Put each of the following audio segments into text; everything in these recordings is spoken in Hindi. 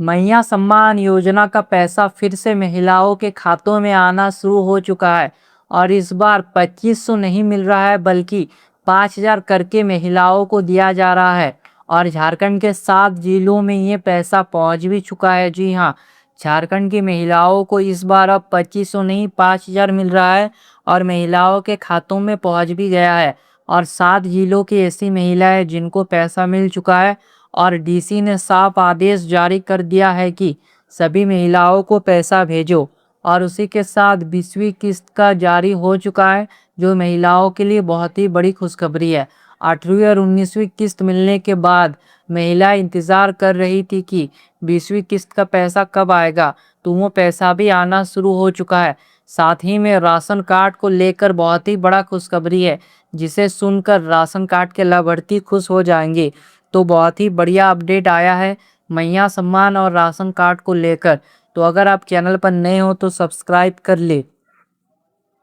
मैया सम्मान योजना का पैसा फिर से महिलाओं के खातों में आना शुरू हो चुका है और इस बार 2500 नहीं मिल रहा है बल्कि 5000 करके महिलाओं को दिया जा रहा है। और झारखंड के 7 जिलों में ये पैसा पहुंच भी चुका है। जी हाँ, झारखंड की महिलाओं को इस बार अब 2500 नहीं 5000 मिल रहा है और महिलाओं के खातों में पहुंच भी गया है। और 7 जिलों की ऐसी महिलाएं जिनको पैसा मिल चुका है और डीसी ने साफ आदेश जारी कर दिया है कि सभी महिलाओं को पैसा भेजो। और उसी के साथ 20वीं किस्त का जारी हो चुका है, जो महिलाओं के लिए बहुत ही बड़ी खुशखबरी है। 8वीं और 19वीं किस्त मिलने के बाद महिलाएं इंतज़ार कर रही थी कि 20वीं किस्त का पैसा कब आएगा, तो वो पैसा भी आना शुरू हो चुका है। साथ ही में राशन कार्ड को लेकर बहुत ही बड़ा खुशखबरी है, जिसे सुनकर राशन कार्ड के लाभार्थी खुश हो जाएंगे। तो बहुत ही बढ़िया अपडेट आया है मैया सम्मान और राशन कार्ड को लेकर। तो अगर आप चैनल पर नए हो तो सब्सक्राइब कर ले।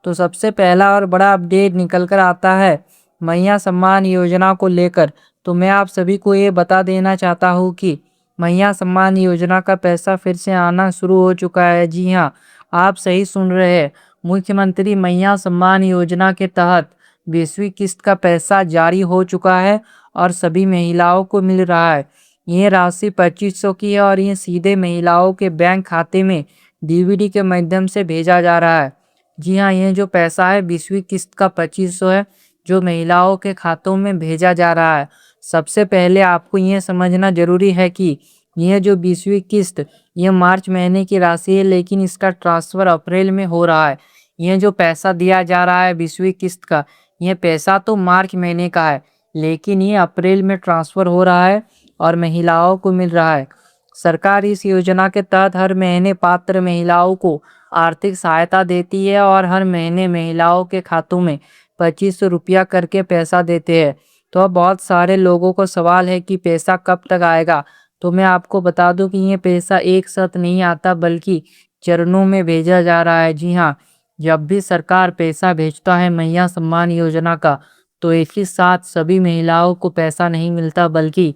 तो सबसे पहला और बड़ा अपडेट निकल कर आता है मैया सम्मान योजना को लेकर। तो मैं आप सभी को ये बता देना चाहता हूँ कि मैया सम्मान योजना का पैसा फिर से आना शुरू हो चुका है। जी हाँ, आप सही सुन रहे हैं। मुख्यमंत्री मैया सम्मान योजना के तहत 20वीं किस्त का पैसा जारी हो चुका है और सभी महिलाओं को मिल रहा है। ये राशि 2500 की है और ये सीधे महिलाओं के बैंक खाते में डीबीटी के माध्यम से भेजा जा रहा है। जी हाँ, ये जो पैसा है 20वीं किस्त का 2500 है, जो महिलाओं के खातों में भेजा जा रहा है। सबसे पहले आपको ये समझना जरूरी है कि यह जो 20वीं किस्त ये मार्च महीने की राशि है, लेकिन इसका ट्रांसफ़र अप्रैल में हो रहा है। यह जो पैसा दिया जा रहा है 20वीं किस्त का, यह पैसा तो मार्च महीने का है, लेकिन ये अप्रैल में ट्रांसफ़र हो रहा है और महिलाओं को मिल रहा है। सरकार इस योजना के तहत हर महीने पात्र महिलाओं को आर्थिक सहायता देती है और हर महीने महिलाओं के खातों में 2500 रुपया करके पैसा देते हैं। तो अब बहुत सारे लोगों को सवाल है कि पैसा कब तक आएगा। तो मैं आपको बता दूं कि ये पैसा एक साथ नहीं आता बल्कि चरणों में भेजा जा रहा है। जी हाँ, जब भी सरकार पैसा भेजता है मैया सम्मान योजना का, तो एक ही साथ सभी महिलाओं को पैसा नहीं मिलता बल्कि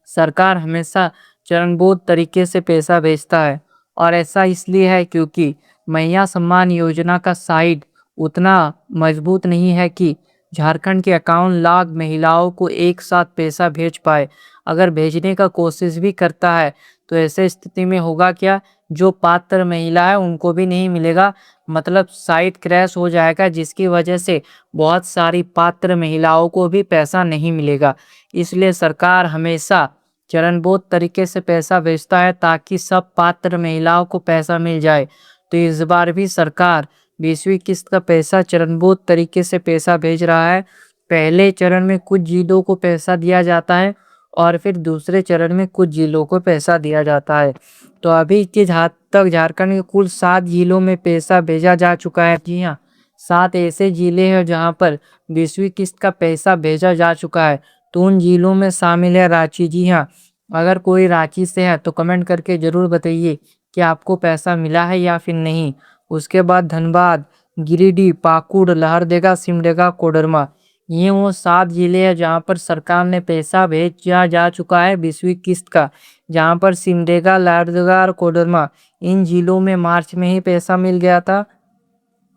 सरकार हमेशा चरणबद्ध तरीके से पैसा भेजता है। और ऐसा इसलिए है क्योंकि मैया सम्मान योजना का साइड उतना मजबूत नहीं है कि झारखंड के 51 लाख महिलाओं को एक साथ पैसा भेज पाए। अगर भेजने का कोशिश भी करता है तो ऐसे स्थिति में होगा क्या, जो पात्र महिला है उनको भी नहीं मिलेगा, मतलब साइट क्रैश हो जाएगा, जिसकी वजह से बहुत सारी पात्र महिलाओं को भी पैसा नहीं मिलेगा। इसलिए सरकार हमेशा चरणबद्ध तरीके से पैसा भेजता है ताकि सब पात्र महिलाओं को पैसा मिल जाए। तो इस बार भी सरकार 20वीं किस्त का पैसा चरणबद्ध तरीके से पैसा भेज रहा है। पहले चरण में कुछ जिलों को पैसा दिया जाता है और फिर दूसरे चरण में कुछ जिलों को पैसा दिया जाता है। तो अभी के जहाँ तक झारखंड के कुल 7 जिलों में पैसा भेजा जा चुका है। जी हाँ, 7 ऐसे जिले हैं जहाँ पर 20वीं किस्त का पैसा भेजा जा चुका है। तो उन जिलों में शामिल है रांची। जी हाँ, अगर कोई रांची से है तो कमेंट करके ज़रूर बताइए कि आपको पैसा मिला है या फिर नहीं। उसके बाद धनबाद, गिरिडीह, पाकुड़, लहरदेगा, सिमडेगा, कोडरमा, ये वो 7 जिले हैं जहाँ पर सरकार ने पैसा भेजा जा चुका है 20वीं किस्त का। जहाँ पर सिमडेगा, लहरदेगा और कोडरमा, इन जिलों में मार्च में ही पैसा मिल गया था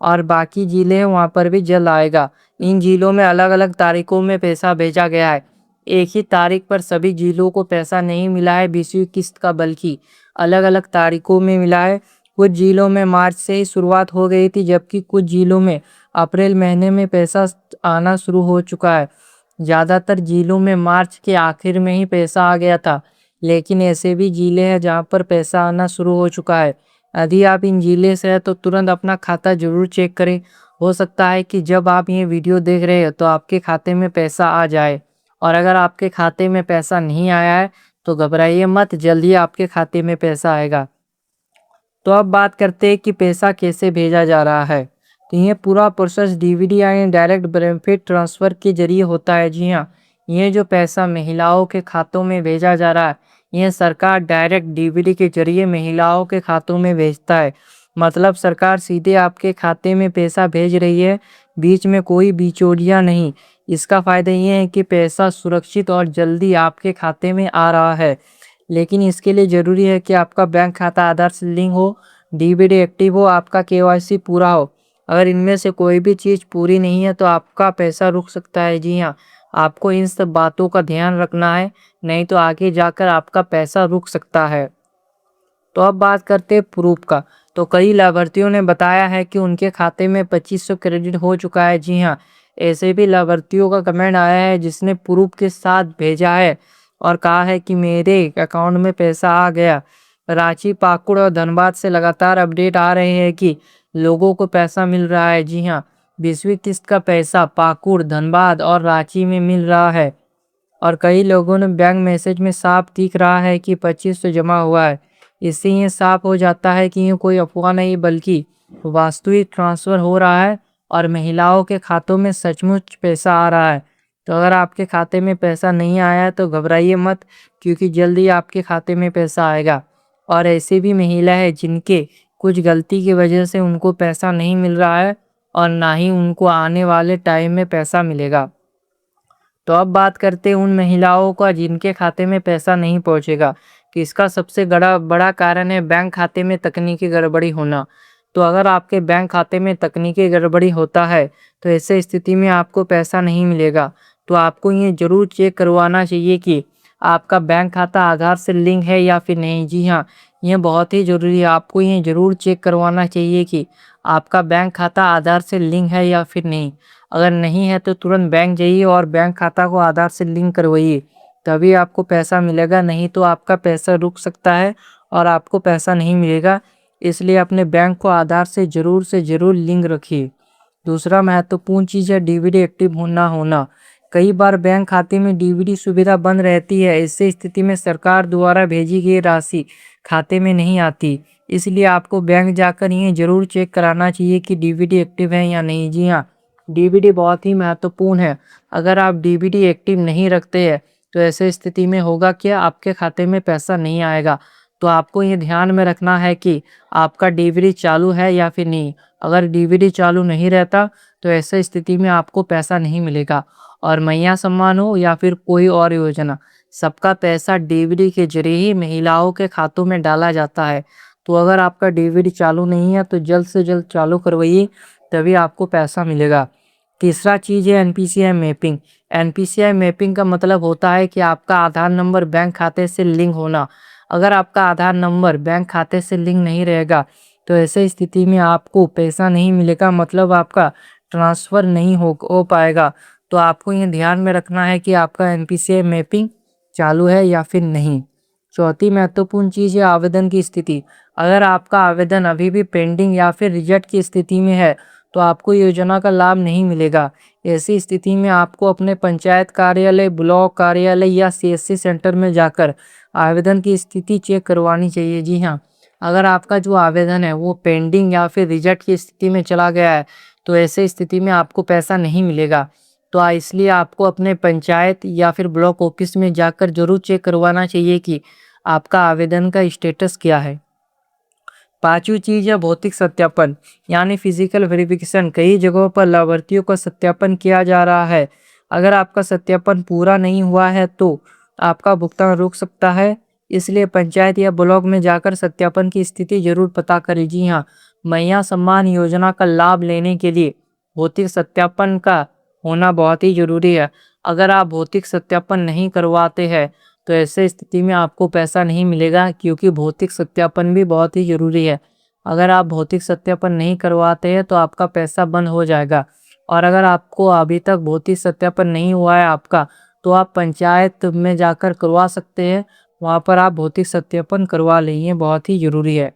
और बाकी जिले हैं वहाँ पर भी जल्द आएगा। इन जिलों में अलग अलग तारीखों में पैसा भेजा गया है। एक ही तारीख पर सभी जिलों को पैसा नहीं मिला है 20वीं किस्त का, बल्कि अलग अलग तारीखों में मिला है। कुछ जिलों में मार्च से ही शुरुआत हो गई थी, जबकि कुछ जिलों में अप्रैल महीने में पैसा आना शुरू हो चुका है। ज़्यादातर जिलों में मार्च के आखिर में ही पैसा आ गया था, लेकिन ऐसे भी जिले हैं जहाँ पर पैसा आना शुरू हो चुका है। यदि आप इन जिले से हैं तो तुरंत अपना खाता जरूर चेक करें। हो सकता है कि जब आप ये वीडियो देख रहे हो तो आपके खाते में पैसा आ जाए। और अगर आपके खाते में पैसा नहीं आया है तो घबराइए मत, जल्दी आपके खाते में पैसा आएगा। तो अब बात करते हैं कि पैसा कैसे भेजा जा रहा है। तो ये पूरा प्रोसेस डीबीटी यानी डायरेक्ट बेनिफिट ट्रांसफ़र के जरिए होता है। जी हाँ, ये जो पैसा महिलाओं के खातों में भेजा जा रहा है, यह सरकार डायरेक्ट डीबीटी के जरिए महिलाओं के खातों में भेजता है। मतलब सरकार सीधे आपके खाते में पैसा भेज रही है, बीच में कोई बिचौलिया नहीं। इसका फ़ायदा ये है कि पैसा सुरक्षित और जल्दी आपके खाते में आ रहा है। लेकिन इसके लिए ज़रूरी है कि आपका बैंक खाता आधार से लिंक हो, डीबीडी एक्टिव हो, आपका केवाईसी पूरा हो। अगर इनमें से कोई भी चीज़ पूरी नहीं है तो आपका पैसा रुक सकता है। जी हाँ, आपको इन सब बातों का ध्यान रखना है, नहीं तो आगे जाकर आपका पैसा रुक सकता है। तो अब बात करते हैं प्रूफ का। तो कई लाभार्थियों ने बताया है कि उनके खाते में 2500 क्रेडिट हो चुका है। जी हाँ, ऐसे भी लाभार्थियों का कमेंट आया है जिसने प्रूफ के साथ भेजा है और कहा है कि मेरे अकाउंट में पैसा आ गया। रांची, पाकुड़ और धनबाद से लगातार अपडेट आ रहे हैं कि लोगों को पैसा मिल रहा है। जी हाँ, 20वीं किस्त का पैसा पाकुड़, धनबाद और रांची में मिल रहा है और कई लोगों ने बैंक मैसेज में साफ दिख रहा है कि 2500 जमा हुआ है। इससे ये साफ हो जाता है कि ये कोई अफवाह नहीं बल्कि वास्तविक ट्रांसफ़र हो रहा है और महिलाओं के खातों में सचमुच पैसा आ रहा है। तो अगर आपके खाते में पैसा नहीं आया है तो घबराइए मत, क्योंकि जल्द ही आपके खाते में पैसा आएगा। और ऐसी भी महिला है जिनके कुछ गलती की वजह से उनको पैसा नहीं मिल रहा है और ना ही उनको आने वाले टाइम में पैसा मिलेगा। तो अब बात करते हैं उन महिलाओं का जिनके खाते में पैसा नहीं पहुंचेगा। कि इसका सबसे बड़ा कारण है बैंक खाते में तकनीकी गड़बड़ी होना। तो अगर आपके बैंक खाते में तकनीकी गड़बड़ी होता है तो ऐसे स्थिति में आपको पैसा नहीं मिलेगा। तो आपको ये ज़रूर चेक करवाना चाहिए कि आपका बैंक खाता आधार से लिंक है या फिर नहीं। जी हाँ, ये बहुत ही ज़रूरी है। आपको ये ज़रूर चेक करवाना चाहिए कि आपका बैंक खाता आधार से लिंक है या फिर नहीं। अगर नहीं है तो तुरंत बैंक जाइए और बैंक खाता को आधार से लिंक करवाइए, तभी आपको पैसा मिलेगा, नहीं तो आपका पैसा रुक सकता है और आपको पैसा नहीं मिलेगा। इसलिए अपने बैंक को आधार से ज़रूर लिंक रखिए। दूसरा महत्वपूर्ण चीज़ है डीबीडी एक्टिव होना होना। कई बार बैंक खाते में डीबीडी सुविधा बंद रहती है। ऐसी स्थिति में सरकार द्वारा भेजी गई राशि खाते में नहीं आती। इसलिए आपको बैंक जाकर ये ज़रूर चेक कराना चाहिए कि डीबीडी एक्टिव है या नहीं। जी हाँ, डीबीडी बहुत ही महत्वपूर्ण है। अगर आप डीबीडी एक्टिव नहीं रखते हैं तो ऐसे स्थिति में होगा क्या, आपके खाते में पैसा नहीं आएगा। तो आपको ये ध्यान में रखना है कि आपका डीबीडी चालू है या फिर नहीं। अगर डीबीडी चालू नहीं रहता तो ऐसे स्थिति में आपको पैसा नहीं मिलेगा। और मैया सम्मान हो या फिर कोई और योजना, सबका पैसा डीबीडी के जरिए ही महिलाओं के खातों में डाला जाता है। तो अगर आपका डीबीडी चालू नहीं है तो जल्द से जल्द चालू करवाइए, तभी आपको पैसा मिलेगा। तीसरा चीज़ है एनपीसीआई मैपिंग। एनपीसीआई मैपिंग का मतलब होता है कि आपका आधार नंबर बैंक खाते से लिंक होना। अगर आपका आधार नंबर बैंक खाते से लिंक नहीं रहेगा तो ऐसे स्थिति में आपको पैसा नहीं मिलेगा, मतलब आपका ट्रांसफ़र नहीं हो पाएगा। तो आपको ये ध्यान में रखना है कि आपका एनपीसीआई मैपिंग चालू है या फिर नहीं। चौथी महत्वपूर्ण चीज़ है आवेदन की स्थिति। अगर आपका आवेदन अभी भी पेंडिंग या फिर रिजेक्ट की स्थिति में है तो आपको योजना का लाभ नहीं मिलेगा। ऐसी स्थिति में आपको अपने पंचायत कार्यालय, ब्लॉक कार्यालय या सीएससी सेंटर में जाकर आवेदन की स्थिति चेक करवानी चाहिए। जी हाँ, अगर आपका जो आवेदन है वो पेंडिंग या फिर रिजेक्ट की स्थिति में चला गया है तो ऐसे स्थिति में आपको पैसा नहीं मिलेगा। तो इसलिए आपको अपने पंचायत या फिर ब्लॉक ऑफिस में जाकर जरूर चेक करवाना चाहिए कि आपका आवेदन का स्टेटस क्या है। पांचवी चीज़ है भौतिक सत्यापन यानी फिजिकल वेरिफिकेशन। कई जगहों पर लाभार्थियों का सत्यापन किया जा रहा है। अगर आपका सत्यापन पूरा नहीं हुआ है तो आपका भुगतान रुक सकता है। इसलिए पंचायत या ब्लॉक में जाकर सत्यापन की स्थिति जरूर पता करें। जी हाँ, मैया सम्मान योजना का लाभ लेने के लिए भौतिक सत्यापन का होना बहुत ही जरूरी है। अगर आप भौतिक सत्यापन नहीं करवाते हैं तो ऐसे स्थिति में आपको पैसा नहीं मिलेगा, क्योंकि भौतिक सत्यापन भी बहुत ही ज़रूरी है। अगर आप भौतिक सत्यापन नहीं करवाते हैं तो आपका पैसा बंद हो जाएगा। और अगर आपको अभी तक भौतिक सत्यापन नहीं हुआ है आपका, तो आप पंचायत में जाकर करवा सकते हैं। वहाँ पर आप भौतिक सत्यापन करवा लें, बहुत ही ज़रूरी है।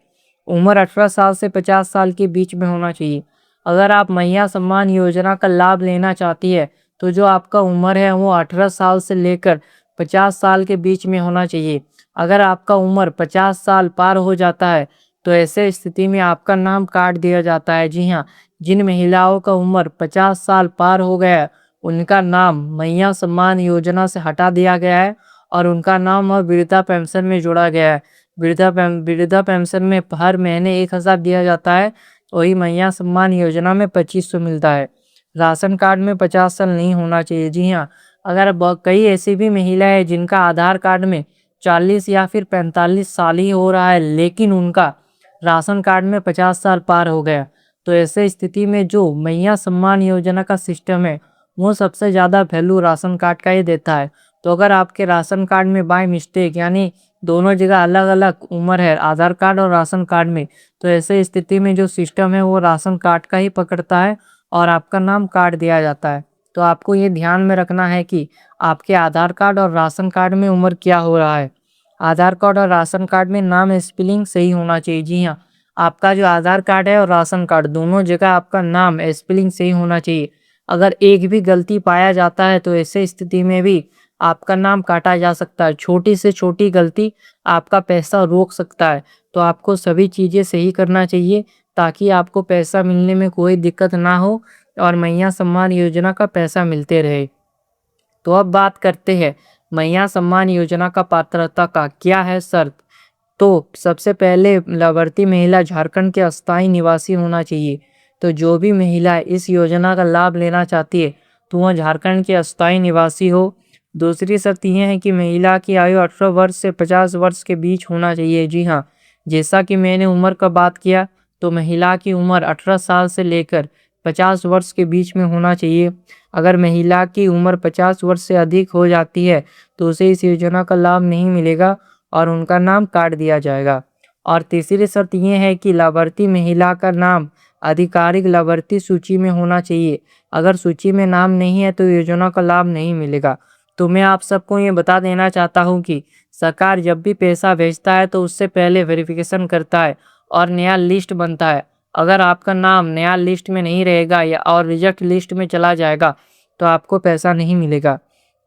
उम्र 18 साल से 50 साल के बीच में होना चाहिए। अगर आप मैया सम्मान योजना का लाभ लेना चाहती है तो जो आपका उम्र है वो 18 साल से लेकर 50 साल के बीच में होना चाहिए। अगर आपका उम्र 50 साल पार हो जाता है तो ऐसे स्थिति में आपका नाम काट दिया जाता है। जी हाँ, जिन महिलाओं का उम्र 50 साल पार हो गया है उनका नाम मैया सम्मान योजना से हटा दिया गया है और उनका नाम अब वृद्धा पेंशन में जोड़ा गया है। वृद्धा पेंशन में हर महीने 1000 दिया जाता है, वही मैया सम्मान योजना में 2500 मिलता है। राशन कार्ड में 50 साल नहीं होना चाहिए। जी हाँ, अगर कई ऐसी भी महिला है जिनका आधार कार्ड में 40 या फिर 45 साल ही हो रहा है, लेकिन उनका राशन कार्ड में 50 साल पार हो गया। तो ऐसे स्थिति में जो मैया सम्मान योजना का सिस्टम है, वो सबसे ज़्यादा वैल्यू राशन कार्ड का ही देता है। तो अगर आपके राशन कार्ड में बाय मिस्टेक यानी दोनों जगह अलग अलग उम्र है, आधार कार्ड और राशन कार्ड में, तो ऐसे स्थिति में जो सिस्टम है वो राशन कार्ड का ही पकड़ता है और आपका नाम काट दिया जाता है। तो आपको ये ध्यान में रखना है कि आपके आधार कार्ड और राशन कार्ड में उम्र क्या हो रहा है। आधार कार्ड और राशन कार्ड में नाम स्पेलिंग सही होना चाहिए। जी हाँ, आपका जो आधार कार्ड है और राशन कार्ड दोनों जगह आपका नाम स्पेलिंग सही होना चाहिए। अगर एक भी गलती पाया जाता है तो ऐसे स्थिति में भी आपका नाम काटा जा सकता है। छोटी से छोटी गलती आपका पैसा रोक सकता है। तो आपको सभी चीज़ें सही करना चाहिए ताकि आपको पैसा मिलने में कोई दिक्कत ना हो और मैया सम्मान योजना का पैसा मिलते रहे। तो अब बात करते हैं मैया सम्मान योजना का पात्रता का क्या है शर्त। तो सबसे पहले लाभार्थी महिला झारखंड के अस्थायी निवासी होना चाहिए। तो जो भी महिला इस योजना का लाभ लेना चाहती है तो वह झारखंड के अस्थायी निवासी हो। दूसरी शर्त यह है कि महिला की आयु 18 वर्ष से 50 वर्ष के बीच होना चाहिए। जी हाँ, जैसा कि मैंने उम्र का बात किया तो महिला की उम्र 18 साल से लेकर 50 वर्ष के बीच में होना चाहिए। अगर महिला की उम्र 50 वर्ष से अधिक हो जाती है तो उसे इस योजना का लाभ नहीं मिलेगा और उनका नाम काट दिया जाएगा। और तीसरी शर्त यह है कि लाभार्थी महिला का नाम आधिकारिक लाभार्थी सूची में होना चाहिए। अगर सूची में नाम नहीं है तो योजना का लाभ नहीं मिलेगा। तो मैं आप सबको ये बता देना चाहता हूँ कि सरकार जब भी पैसा भेजता है तो उससे पहले वेरिफिकेशन करता है और नया लिस्ट बनता है। अगर आपका नाम नया लिस्ट में नहीं रहेगा या और रिजेक्ट लिस्ट में चला जाएगा तो आपको पैसा नहीं मिलेगा।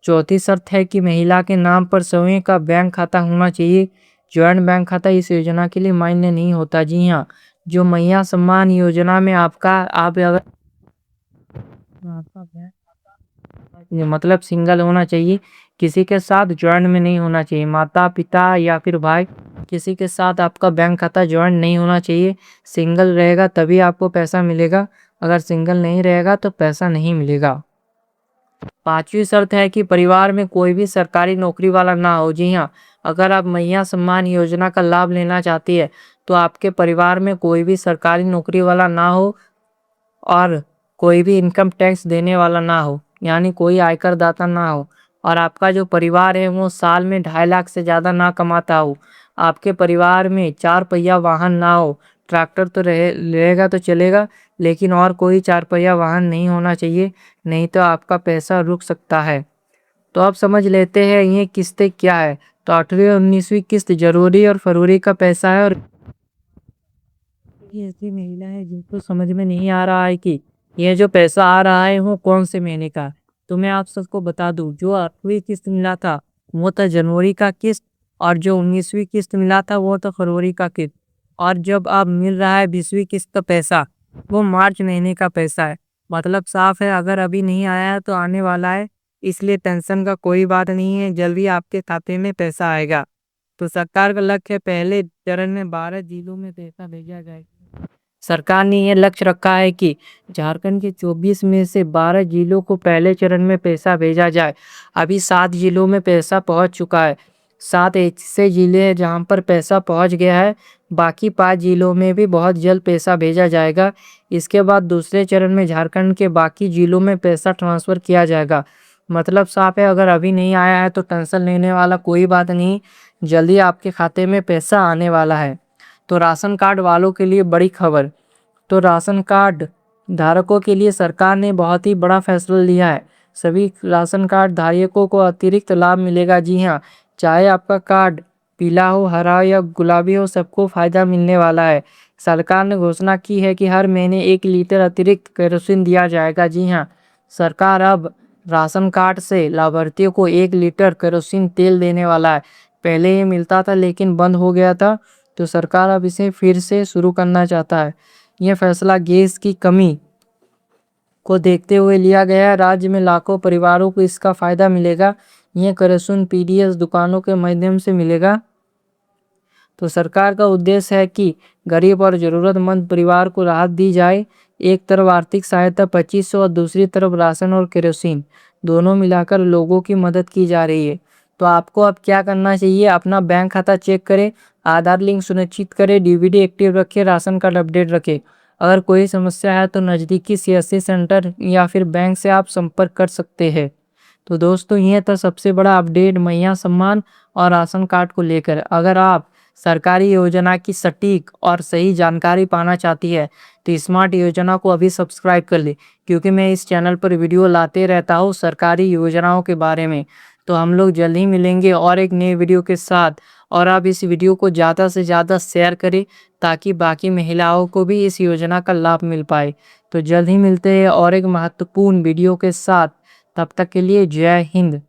चौथी शर्त है कि महिला के नाम पर स्वयं का बैंक खाता होना चाहिए। जॉइंट बैंक खाता इस योजना के लिए मान्य नहीं होता। जी हाँ, जो मैया सम्मान योजना में आप अगर आपका बैंक ये मतलब सिंगल होना चाहिए, किसी के साथ जॉइंट में नहीं होना चाहिए। माता पिता या फिर भाई किसी के साथ आपका बैंक खाता जॉइंट नहीं होना चाहिए। सिंगल रहेगा तभी आपको पैसा मिलेगा, अगर सिंगल नहीं रहेगा तो पैसा नहीं मिलेगा। पांचवी शर्त है कि परिवार में कोई भी सरकारी नौकरी वाला ना हो। जी हाँ, अगर आप मैया सम्मान योजना का लाभ लेना चाहती है तो आपके परिवार में कोई भी सरकारी नौकरी वाला ना हो और कोई भी इनकम टैक्स देने वाला ना हो, यानी कोई आयकर दाता ना हो, और आपका जो परिवार है वो साल में 2.5 लाख से ज़्यादा ना कमाता हो। आपके परिवार में 4 पहिया वाहन ना हो, ट्रैक्टर तो रहेगा तो चलेगा, लेकिन और कोई 4 पहिया वाहन नहीं होना चाहिए, नहीं तो आपका पैसा रुक सकता है। तो अब समझ लेते हैं ये किस्तें क्या है। तो 8वीं और 19वीं किस्त जरूरी और फरवरी का पैसा है। और ये ऐसी महिला है जिनको समझ में नहीं आ रहा है कि ये जो पैसा आ रहा है वो कौन से महीने का है। तो मैं आप सबको बता दूं, जो 8वीं किस्त मिला था वो था जनवरी का किस्त, और जो 19वीं किस्त मिला था वो था फरवरी का किस्त, और जब अब मिल रहा है 20वीं किस्त का पैसा वो मार्च महीने का पैसा है। मतलब साफ है, अगर अभी नहीं आया है तो आने वाला है, इसलिए टेंशन का कोई बात नहीं है, जल्दी आपके खाते में पैसा आएगा। तो सरकार का लक्ष्य है पहले चरण में 12 जिलों में पैसा भेजा जाए। सरकार ने यह लक्ष्य रखा है कि झारखंड के 24 में से 12 जिलों को पहले चरण में पैसा भेजा जाए। अभी 7 जिलों में पैसा पहुंच चुका है। 7 ऐसे जिले हैं जहां पर पैसा पहुंच गया है। बाकी 5 जिलों में भी बहुत जल्द पैसा भेजा जाएगा। इसके बाद दूसरे चरण में झारखंड के बाकी जिलों में पैसा ट्रांसफ़र किया जाएगा। मतलब साफ है, अगर अभी नहीं आया है तो टेंशन लेने वाला कोई बात नहीं, जल्दी आपके खाते में पैसा आने वाला है। तो राशन कार्ड वालों के लिए बड़ी खबर। तो राशन कार्ड धारकों के लिए सरकार ने बहुत ही बड़ा फैसला लिया है। सभी राशन कार्ड धारकों को अतिरिक्त लाभ मिलेगा। जी हाँ, चाहे आपका कार्ड पीला हो, हरा हो या गुलाबी हो, सबको फ़ायदा मिलने वाला है। सरकार ने घोषणा की है कि हर महीने 1 लीटर अतिरिक्त केरोसिन दिया जाएगा। जी हाँ, सरकार अब राशन कार्ड से लाभार्थियों को 1 लीटर केरोसिन तेल देने वाला है। पहले ये मिलता था लेकिन बंद हो गया था, तो सरकार अब इसे फिर से शुरू करना चाहता है। यह फैसला गैस की कमी को देखते हुए लिया गया है। राज्य में लाखों परिवारों को इसका फायदा मिलेगा। यह केरोसिन पीडीएस दुकानों के माध्यम से मिलेगा। तो सरकार का उद्देश्य है कि गरीब और ज़रूरतमंद परिवार को राहत दी जाए। एक तरफ आर्थिक सहायता 2500 और दूसरी तरफ राशन और केरोसिन दोनों मिलाकर लोगों की मदद की जा रही है। तो आपको अब क्या करना चाहिए, अपना बैंक खाता चेक करें, आधार लिंक सुनिश्चित करें, डीबीडी एक्टिव रखें, राशन कार्ड अपडेट रखें। अगर कोई समस्या है तो नज़दीकी सीएससी सेंटर या फिर बैंक से आप संपर्क कर सकते हैं। तो दोस्तों ये था सबसे बड़ा अपडेट मैया सम्मान और राशन कार्ड को लेकर। अगर आप सरकारी योजना की सटीक और सही जानकारी पाना चाहती है तो स्मार्ट योजना को अभी सब्सक्राइब कर ले, क्योंकि मैं इस चैनल पर वीडियो लाते रहता हूँ सरकारी योजनाओं के बारे में। तो हम लोग जल्द ही मिलेंगे और एक नए वीडियो के साथ। और आप इस वीडियो को ज़्यादा से ज़्यादा शेयर करें ताकि बाकी महिलाओं को भी इस योजना का लाभ मिल पाए। तो जल्द ही मिलते हैं और एक महत्वपूर्ण वीडियो के साथ। तब तक के लिए जय हिंद।